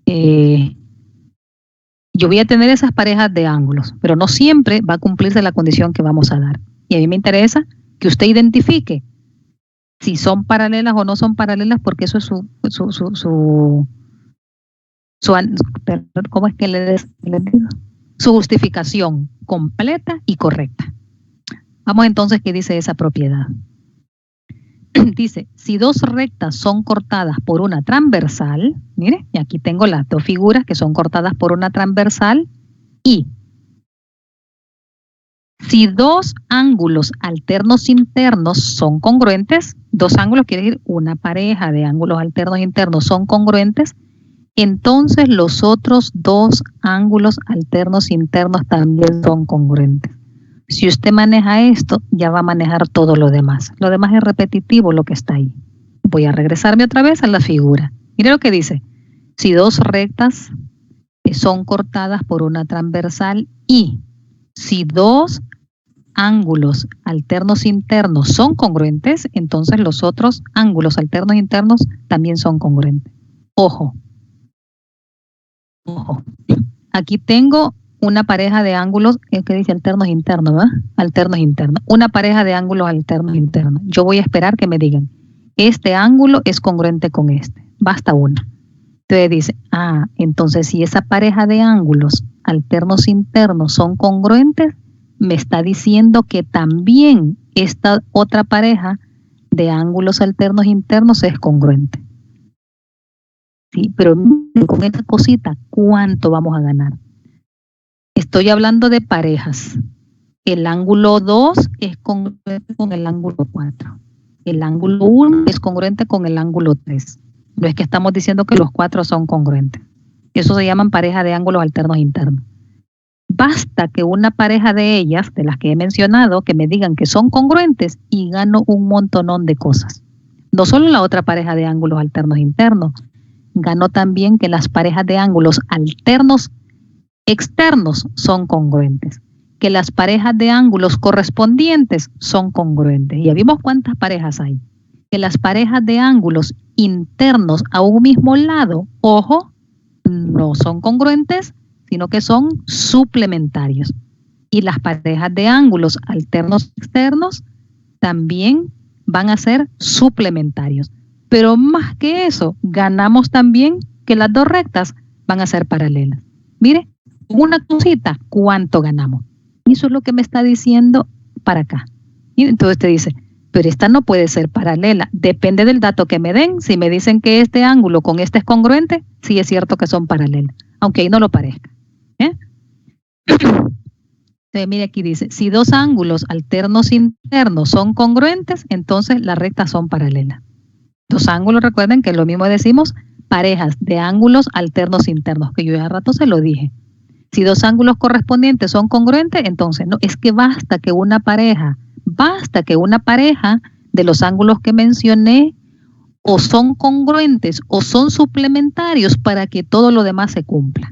yo voy a tener esas parejas de ángulos, pero no siempre va a cumplirse la condición que vamos a dar. Y a mí me interesa que usted identifique si son paralelas o no son paralelas, porque eso es ¿cómo es que le digo? Su justificación completa y correcta. Vamos entonces, ¿qué dice esa propiedad? Dice, si dos rectas son cortadas por una transversal, mire, y aquí tengo las dos figuras que son cortadas por una transversal, y si dos ángulos alternos internos son congruentes, dos ángulos quiere decir una pareja de ángulos alternos internos son congruentes, entonces los otros dos ángulos alternos internos también son congruentes. Si usted maneja esto, ya va a manejar todo lo demás. Lo demás es repetitivo lo que está ahí. Voy a regresarme otra vez a la figura. Mire lo que dice. Si dos rectas son cortadas por una transversal y si dos ángulos alternos internos son congruentes, entonces los otros ángulos alternos internos también son congruentes. Ojo. Ojo. Aquí tengo una pareja de ángulos, que dice alternos internos, ¿verdad? Alternos internos. Una pareja de ángulos alternos internos. Yo voy a esperar que me digan, este ángulo es congruente con este. Basta uno. Entonces dice, entonces si esa pareja de ángulos alternos internos son congruentes, me está diciendo que también esta otra pareja de ángulos alternos internos es congruente. Sí, pero con esta cosita, ¿cuánto vamos a ganar? Estoy hablando de parejas. El ángulo 2 es congruente con el ángulo 4. El ángulo 1 es congruente con el ángulo 3. No es que estamos diciendo que los 4 son congruentes. Eso se llaman pareja de ángulos alternos internos. Basta que una pareja de ellas, de las que he mencionado, que me digan que son congruentes y gano un montonón de cosas. No solo la otra pareja de ángulos alternos internos, gano también que las parejas de ángulos alternos externos son congruentes, que las parejas de ángulos correspondientes son congruentes. Ya vimos cuántas parejas hay. Que las parejas de ángulos internos a un mismo lado, ojo, no son congruentes, sino que son suplementarios. Y las parejas de ángulos alternos externos también van a ser suplementarios. Pero más que eso, ganamos también que las dos rectas van a ser paralelas. Mire, una cosita, ¿cuánto ganamos? Y eso es lo que me está diciendo para acá. Y entonces te dice, pero esta no puede ser paralela. Depende del dato que me den. Si me dicen que este ángulo con este es congruente, sí es cierto que son paralelas, aunque ahí no lo parezca. Entonces, mire aquí dice, si dos ángulos alternos internos son congruentes, entonces las rectas son paralelas. Dos ángulos, recuerden que lo mismo decimos, parejas de ángulos alternos internos, que yo ya hace rato se lo dije. Si dos ángulos correspondientes son congruentes, entonces no, es que basta que una pareja de los ángulos que mencioné o son congruentes o son suplementarios para que todo lo demás se cumpla.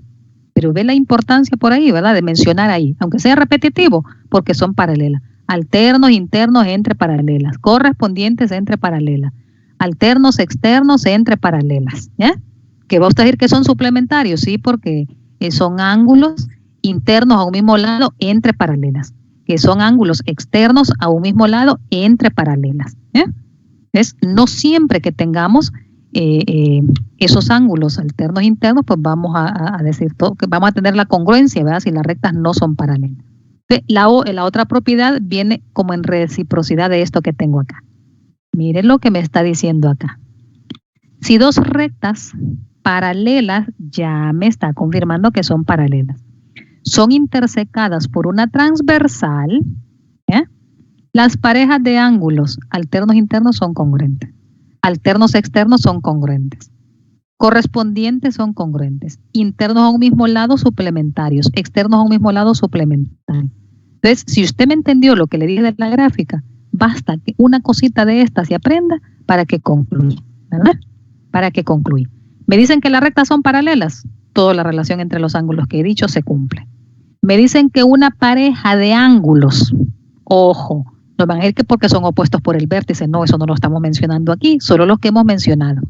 Pero ve la importancia por ahí, ¿verdad? De mencionar ahí, aunque sea repetitivo, porque son paralelas. Alternos, internos entre paralelas, correspondientes entre paralelas, alternos, externos entre paralelas, ¿ya? Que va a usted decir que son suplementarios, sí, porque son ángulos internos a un mismo lado entre paralelas, que son ángulos externos a un mismo lado entre paralelas. No siempre que tengamos esos ángulos alternos internos, pues vamos a decir todo, que vamos a tener la congruencia, ¿verdad? Si las rectas no son paralelas. La otra propiedad viene como en reciprocidad de esto que tengo acá. Miren lo que me está diciendo acá. Si dos rectas paralelas, ya me está confirmando que son paralelas. Son intersecadas por una transversal. ¿Eh? Las parejas de ángulos alternos internos son congruentes. Alternos externos son congruentes. Correspondientes son congruentes. Internos a un mismo lado, suplementarios. Externos a un mismo lado, suplementarios. Entonces, si usted me entendió lo que le dije de la gráfica, basta que una cosita de esta se aprenda para que concluya, ¿verdad? Para que concluya. Me dicen que las rectas son paralelas. Toda la relación entre los ángulos que he dicho se cumple. Me dicen que una pareja de ángulos, ojo, no van a decir que porque son opuestos por el vértice, no, eso no lo estamos mencionando aquí, solo los que hemos mencionado.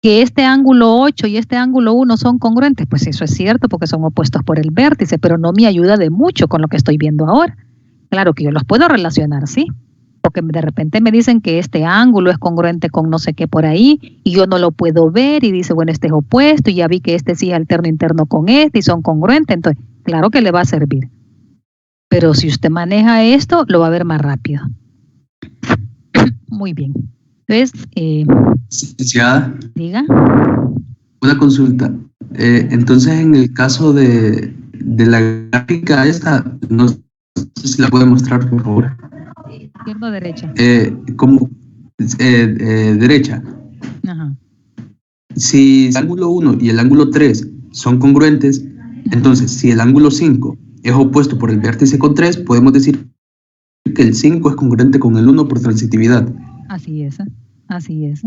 Que este ángulo 8 y este ángulo 1 son congruentes, pues eso es cierto porque son opuestos por el vértice, pero no me ayuda de mucho con lo que estoy viendo ahora. Claro que yo los puedo relacionar, sí, porque de repente me dicen que este ángulo es congruente con no sé qué por ahí, y yo no lo puedo ver, y dice, bueno, este es opuesto, y ya vi que este sí es alterno interno con este, y son congruentes, entonces, claro que le va a servir. Pero si usted maneja esto, lo va a ver más rápido. Muy bien. Entonces, licenciada, diga. una consulta. Entonces, en el caso de la gráfica esta, no sé si la puede mostrar, por favor. Izquierda o derecha. Derecha. Ajá. Si el ángulo 1 y el ángulo 3 son congruentes, entonces, si el ángulo 5 es opuesto por el vértice con 3, podemos decir que el 5 es congruente con el 1 por transitividad. Así es, así es.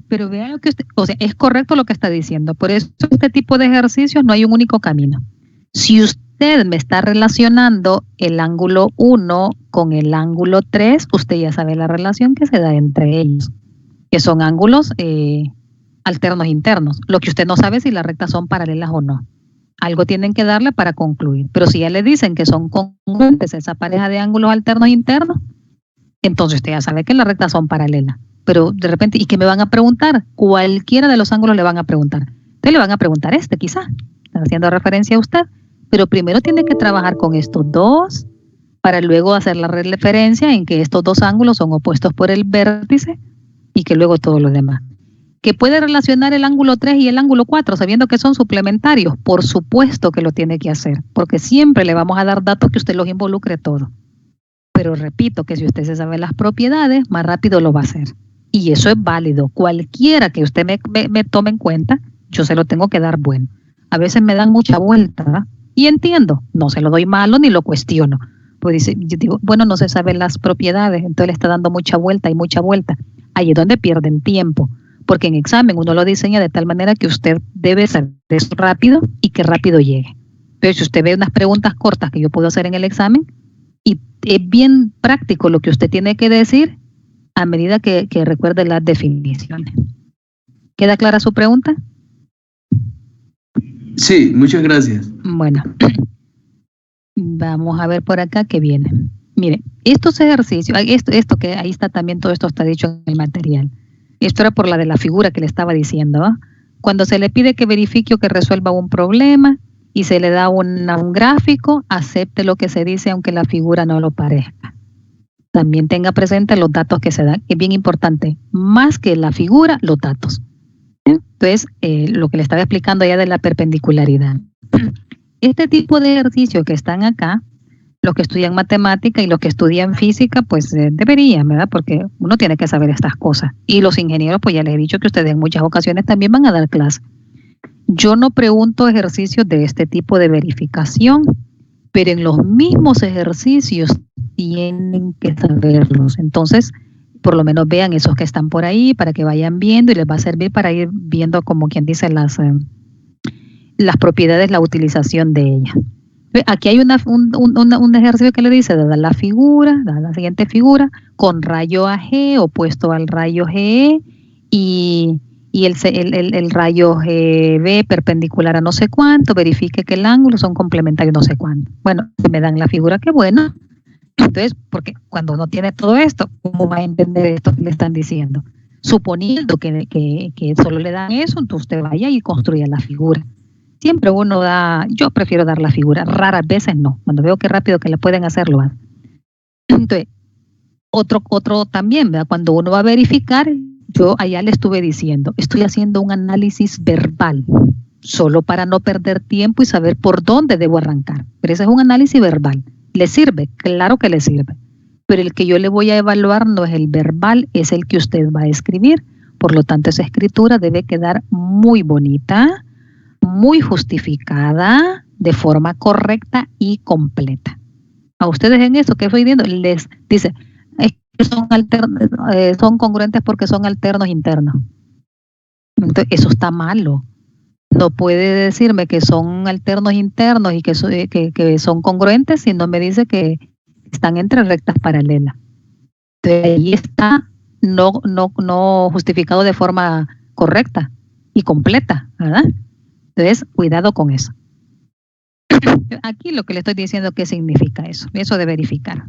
Pero vea lo que usted, o sea, es correcto lo que está diciendo. Por eso este tipo de ejercicios no hay un único camino. Si usted me está relacionando el ángulo 1 con el ángulo 3, usted ya sabe la relación que se da entre ellos, que son ángulos alternos internos. Lo que usted no sabe es si las rectas son paralelas o no. Algo tienen que darle para concluir. Pero si ya le dicen que son congruentes esa pareja de ángulos alternos internos, entonces usted ya sabe que las rectas son paralelas. Pero de repente, ¿y qué me van a preguntar? Cualquiera de los ángulos le van a preguntar. Entonces le van a preguntar quizá. Están haciendo referencia a usted. Pero primero tiene que trabajar con estos dos para luego hacer la referencia en que estos dos ángulos son opuestos por el vértice y que luego todo lo demás. ¿Que puede relacionar el ángulo 3 y el ángulo 4 sabiendo que son suplementarios? Por supuesto que lo tiene que hacer, porque siempre le vamos a dar datos que usted los involucre todo. Pero repito que si usted se sabe las propiedades, más rápido lo va a hacer. Y eso es válido. Cualquiera que usted me tome en cuenta, yo se lo tengo que dar bueno. A veces me dan mucha vuelta, ¿verdad? Y entiendo, no se lo doy malo ni lo cuestiono. Pues dice, yo digo, bueno, no se saben las propiedades, entonces le está dando mucha vuelta y mucha vuelta. Ahí es donde pierden tiempo. Porque en examen uno lo diseña de tal manera que usted debe saber eso rápido y que rápido llegue. Pero si usted ve unas preguntas cortas que yo puedo hacer en el examen, y es bien práctico lo que usted tiene que decir a medida que recuerde las definiciones. ¿Queda clara su pregunta? Sí, muchas gracias. Bueno, vamos a ver por acá qué viene. Mire, estos ejercicios, esto que ahí está también, todo esto está dicho en el material. Esto era por la de la figura que le estaba diciendo, ¿eh? Cuando se le pide que verifique o que resuelva un problema y se le da un gráfico, acepte lo que se dice aunque la figura no lo parezca. También tenga presente los datos que se dan. Es bien importante, más que la figura, los datos. Entonces, lo que le estaba explicando ya de la perpendicularidad. Este tipo de ejercicios que están acá, los que estudian matemática y los que estudian física, pues deberían, ¿verdad? Porque uno tiene que saber estas cosas. Y los ingenieros, pues ya les he dicho que ustedes en muchas ocasiones también van a dar clase. Yo no pregunto ejercicios de este tipo de verificación, pero en los mismos ejercicios tienen que saberlos. Entonces, por lo menos vean esos que están por ahí para que vayan viendo y les va a servir para ir viendo, como quien dice, las propiedades, la utilización de ellas. Aquí hay un ejercicio que le dice, dada la siguiente figura, con rayo AG opuesto al rayo GE y el rayo GB perpendicular a no sé cuánto, verifique que el ángulo son complementarios no sé cuánto. Bueno, me dan la figura, qué bueno. Entonces, porque cuando uno tiene todo esto, ¿cómo va a entender esto que le están diciendo? Suponiendo que solo le dan eso, entonces usted vaya y construya la figura. Siempre uno yo prefiero dar la figura, raras veces no. Cuando veo que rápido que le pueden hacerlo. Entonces, otro también, ¿verdad? Cuando uno va a verificar, Yo allá le estuve diciendo, estoy haciendo un análisis verbal, solo para no perder tiempo y saber por dónde debo arrancar. Pero ese es un análisis verbal. ¿Le sirve? Claro que le sirve. Pero el que yo le voy a evaluar no es el verbal, es el que usted va a escribir. Por lo tanto, esa escritura debe quedar muy bonita, muy justificada, de forma correcta y completa. A ustedes en eso que estoy viendo les dice, es que son congruentes porque son alternos internos. Entonces, eso está malo. No puede decirme que son alternos internos y que son congruentes si no me dice que están entre rectas paralelas. Entonces, ahí está no justificado de forma correcta y completa, ¿verdad? Entonces, cuidado con eso. Aquí lo que le estoy diciendo, ¿qué significa eso? Eso de verificar.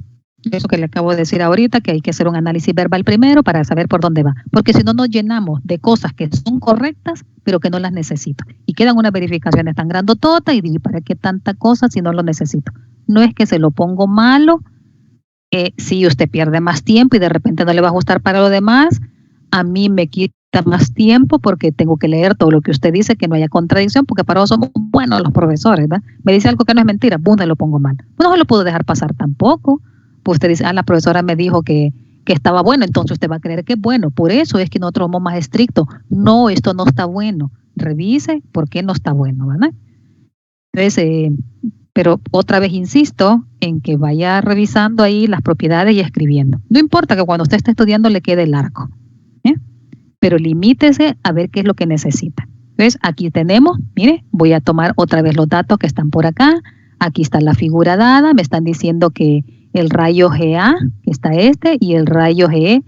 Eso que le acabo de decir ahorita, que hay que hacer un análisis verbal primero para saber por dónde va. Porque si no, nos llenamos de cosas que son correctas, pero que no las necesito. Y quedan unas verificaciones tan grandototas y digo, ¿para qué tanta cosa si no lo necesito? No es que se lo pongo malo, si usted pierde más tiempo y de repente no le va a ajustar para lo demás, a mí me quita más tiempo porque tengo que leer todo lo que usted dice, que no haya contradicción, porque para eso somos buenos los profesores, ¿verdad? Me dice algo que no es mentira, ¡pum!, lo pongo mal. Pues no se lo puedo dejar pasar tampoco. Pues usted dice, la profesora me dijo que estaba bueno, entonces usted va a creer que es bueno. Por eso es que nosotros somos más estrictos. No, esto no está bueno. Revise por qué no está bueno, ¿verdad? Entonces, pero otra vez insisto en que vaya revisando ahí las propiedades y escribiendo. No importa que cuando usted esté estudiando le quede largo, pero limítese a ver qué es lo que necesita. Entonces, aquí tenemos, mire, voy a tomar otra vez los datos que están por acá. Aquí está la figura dada, me están diciendo que el rayo GA, que está y el rayo GE,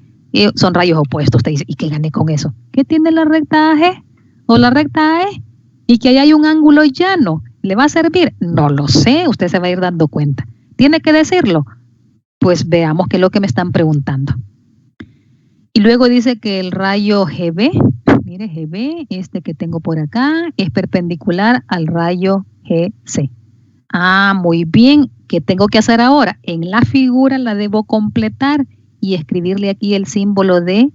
son rayos opuestos. Usted dice, ¿y qué gané con eso? ¿Qué tiene la recta AG o la recta AE? Y que ahí hay un ángulo llano. ¿Le va a servir? No lo sé, usted se va a ir dando cuenta. ¿Tiene que decirlo? Pues veamos qué es lo que me están preguntando. Y luego dice que el rayo GB, mire, GB, este que tengo por acá, es perpendicular al rayo GC. Muy bien. ¿Qué tengo que hacer ahora? En la figura la debo completar y escribirle aquí el símbolo de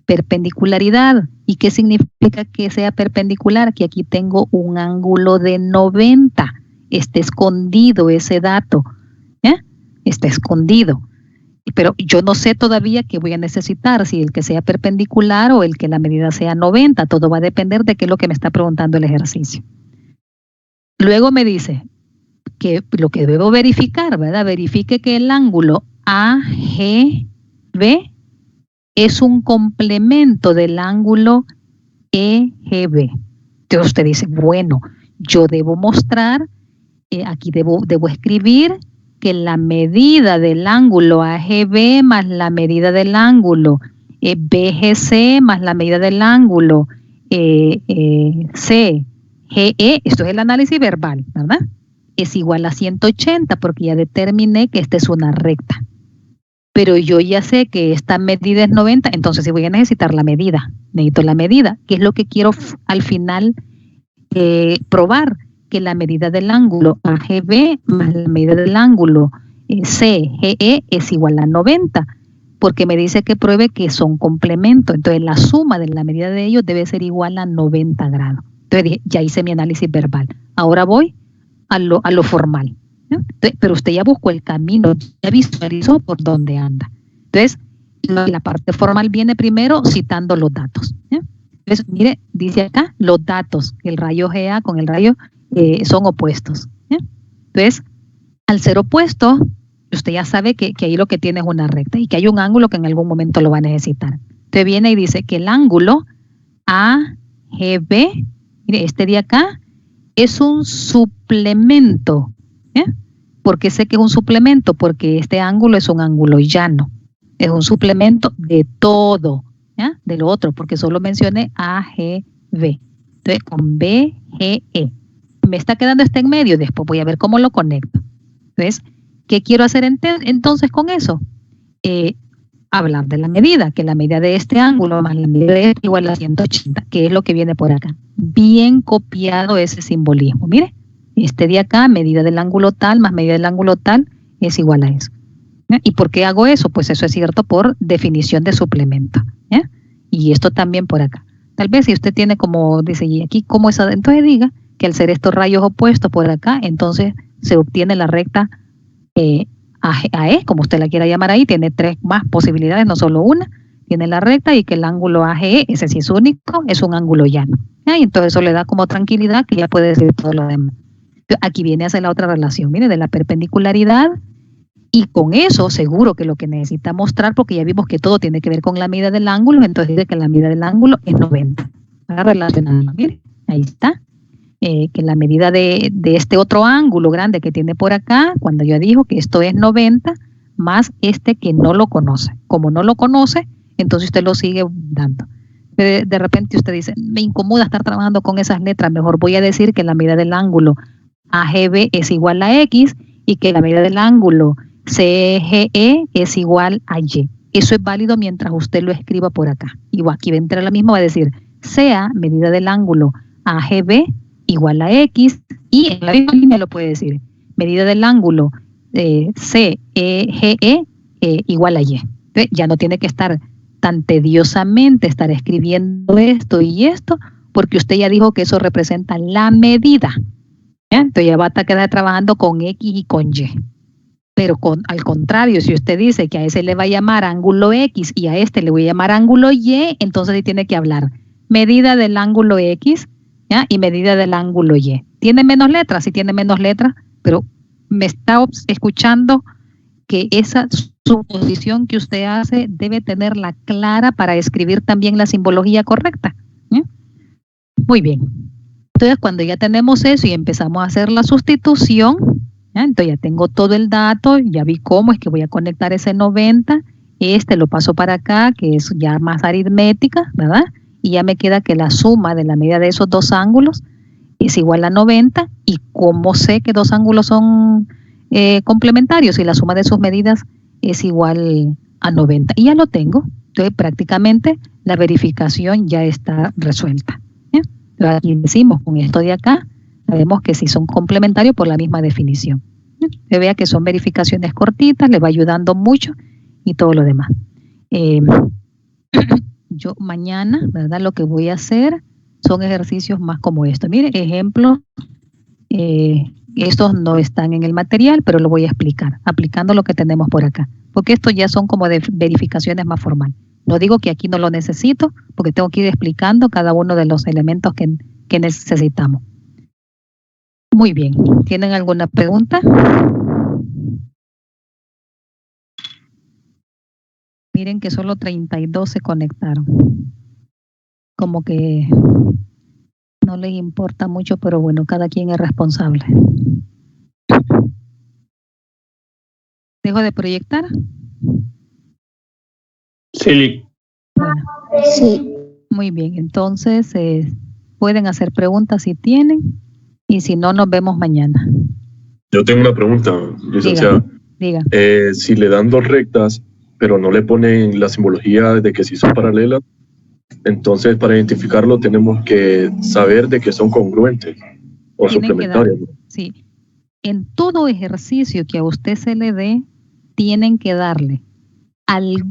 perpendicularidad. ¿Y qué significa que sea perpendicular? Que aquí tengo un ángulo de 90. Está escondido ese dato. Está escondido. Pero yo no sé todavía qué voy a necesitar, si el que sea perpendicular o el que la medida sea 90. Todo va a depender de qué es lo que me está preguntando el ejercicio. Luego me dice que lo que debo verificar, ¿verdad? Verifique que el ángulo AGB es un complemento del ángulo EGB. Entonces usted dice, bueno, yo debo mostrar, aquí debo escribir que la medida del ángulo AGB más la medida del ángulo BGC más la medida del ángulo CGE, esto es el análisis verbal, ¿verdad? Es igual a 180 porque ya determiné que esta es una recta. Pero yo ya sé que esta medida es 90, entonces sí voy a necesitar la medida. Necesito la medida, que es lo que quiero al final probar, que la medida del ángulo AGB más la medida del ángulo CGE es igual a 90, porque me dice que pruebe que son complementos. Entonces la suma de la medida de ellos debe ser igual a 90 grados. Entonces ya hice mi análisis verbal. Ahora voy a lo formal, ¿no? Entonces, pero usted ya buscó el camino, ya visualizó por dónde anda. Entonces, la parte formal viene primero citando los datos, ¿no? Entonces, mire, dice acá los datos, el rayo GA con el rayo son opuestos, ¿no? Entonces, al ser opuesto, usted ya sabe que ahí lo que tiene es una recta y que hay un ángulo que en algún momento lo va a necesitar. Entonces viene y dice que el ángulo AGB, mire, este de acá, es un suplemento. ¿Por qué sé que es un suplemento? Porque este ángulo es un ángulo llano. Es un suplemento de todo, ¿ya? De lo otro, porque solo mencioné AGB. Entonces, con BGE. Me está quedando este en medio, después voy a ver cómo lo conecto. Entonces, ¿qué quiero hacer entonces con eso? Hablar de la medida, que la medida de este ángulo más la medida de este igual a 180, que es lo que viene por acá. Bien copiado ese simbolismo. Mire, este de acá, medida del ángulo tal más medida del ángulo tal, es igual a eso. ¿Y por qué hago eso? Pues eso es cierto por definición de suplemento. y esto también por acá. Tal vez si usted tiene como, dice, y aquí cómo es, entonces diga que al ser estos rayos opuestos por acá, entonces se obtiene la recta AE, como usted la quiera llamar ahí, tiene 3 más posibilidades, no solo una, tiene la recta y que el ángulo AGE, ese sí es único, es un ángulo llano. Y entonces eso le da como tranquilidad que ya puede decir todo lo demás. Aquí viene a hacer la otra relación, mire, de la perpendicularidad, y con eso seguro que lo que necesita mostrar, porque ya vimos que todo tiene que ver con la medida del ángulo, entonces dice que la medida del ángulo es 90. Para relacionarlo, mire, ahí está. Que la medida de este otro ángulo grande que tiene por acá, cuando yo digo que esto es 90, más este que no lo conoce. Como no lo conoce, entonces usted lo sigue dando. De repente usted dice, me incomoda estar trabajando con esas letras, mejor voy a decir que la medida del ángulo AGB es igual a X y que la medida del ángulo CGE es igual a Y. Eso es válido mientras usted lo escriba por acá. Igual aquí va a entrar la misma, va a decir, sea medida del ángulo AGB igual a X, y en la misma línea lo puede decir, medida del ángulo CEGE igual a Y. Entonces, ya no tiene que estar tan tediosamente estar escribiendo esto y esto, porque usted ya dijo que eso representa la medida. ¿Ya? Entonces ya va a quedar trabajando con X y con Y. Pero al contrario, si usted dice que a ese le va a llamar ángulo X y a este le voy a llamar ángulo Y, entonces sí tiene que hablar medida del ángulo X, ¿ya? Y medida del ángulo Y. ¿Tiene menos letras? Sí tiene menos letras, pero me está escuchando que esa suposición que usted hace debe tenerla clara para escribir también la simbología correcta. ¿Ya? Muy bien. Entonces, cuando ya tenemos eso y empezamos a hacer la sustitución, ¿ya? Entonces ya tengo todo el dato, ya vi cómo es que voy a conectar ese 90, lo paso para acá, que es ya más aritmética, ¿verdad? Y ya me queda que la suma de la medida de esos dos ángulos es igual a 90, y cómo sé que dos ángulos son complementarios y la suma de sus medidas es igual a 90. Y ya lo tengo, entonces prácticamente la verificación ya está resuelta. Entonces aquí decimos, con esto de acá, sabemos que si son complementarios por la misma definición. Se vea que son verificaciones cortitas, le va ayudando mucho y todo lo demás. Yo mañana, ¿verdad? Lo que voy a hacer son ejercicios más como esto. Mire, ejemplos, estos no están en el material, pero lo voy a explicar, aplicando lo que tenemos por acá, porque estos ya son como de verificaciones más formales. No digo que aquí no lo necesito, porque tengo que ir explicando cada uno de los elementos que necesitamos. Muy bien, ¿tienen alguna pregunta? Miren que solo 32 se conectaron. Como que no les importa mucho, pero bueno, cada quien es responsable. ¿Dejo de proyectar? Sí. Bueno, sí. Muy bien, entonces pueden hacer preguntas si tienen, y si no, nos vemos mañana. Yo tengo una pregunta, licenciada. Diga. Si le dan dos rectas, pero no le ponen la simbología de que si son paralelas, entonces para identificarlo tenemos que saber de que son congruentes o suplementarias. Sí, en todo ejercicio que a usted se le dé, tienen que darle algún